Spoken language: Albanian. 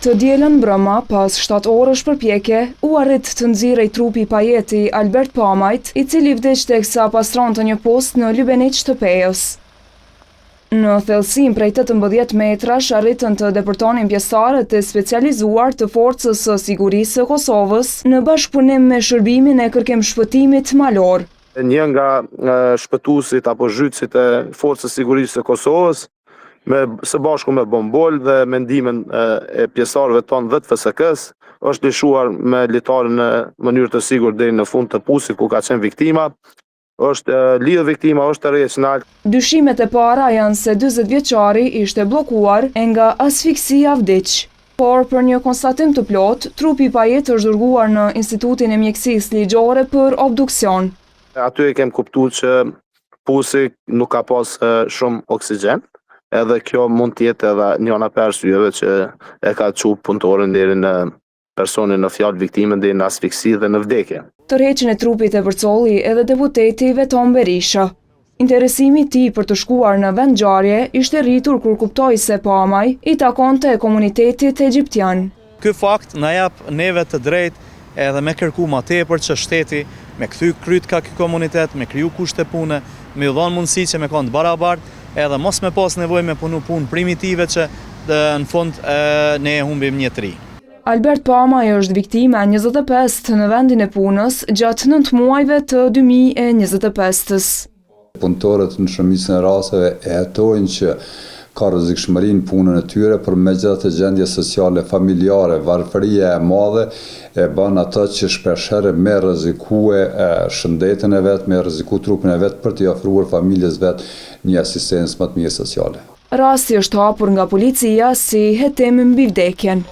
Të dielën mbrëma, pas 7 orësh përpjekje, u arrit të nxirrej trupi i pajeti Albert Pamajt, i cili vdiq teksa pastronte një post në Lybeniq të Pejës. Në thellësim prej 18 metrash arritën të depërtonin pjesëtarët e specializuar të Forcës së Sigurisë së Kosovës në bashkëpunim me shërbimin e kërkimshpëtimit malor. Një nga shpëtuesit apo zhytësit e Forcës së Sigurisë së Kosovës, së bashku me bombol dhe me ndihmën e pjesëtarëve tonë dhe të FSK-s, është lëshuar me litarin në mënyrë të sigurt deri në fund të pusit ku ka qenë viktima. Është lidhë viktima, është rrjedhshëm. Dyshimet e para janë se 40 vjeçari ishte bllokuar e nga asfiksia vdiq. Por për një konstatim të plot, trupi i pajet është dërguar në Institutin e Mjekësisë Ligjore për obduksion. Aty e kem kuptuar që pusi nuk ka pas shumë oksigjen. Edhe kjo mund të jetë edhe njëna për arsyeve që e ka çuar punëtorin deri në personin në fjalë viktimën deri në asfiksi dhe në vdekje. Tërheqjen e trupit e përcolli edhe deputeti Veton Berisha. Interesimi i tij për të shkuar në vendngjarje ishte rritur kur kuptoi se Pamaj i takonte komunitetit egjiptian. Ky fakt na jap neve të drejtë edhe me kërku ma tepër që shteti me kthy kryt ka ky komunitet, me kriju kushte pune, me u dhënë mundësi që me konë të barabartë, edhe mos me pas nevojë me punu punë primitive që në fund ne e humbim një tri. Albert Pamaj është viktime 25 në vendin e punës gjatë 9 muajve të 2025-s. Punëtorët në shumicën e rasteve e hetojnë që ka rrezikshmërinë punën e tyre, por megjithatë gjendja sociale familjare, varfëria e madhe e bën atë që shpeshherë me rrezikue shëndetin e vet, me rreziku trupin e vet për t'i ofruar familjes vet një asistencë më të mirë sociale. Rasti është hapur nga policia si hetim mbi vdekjen.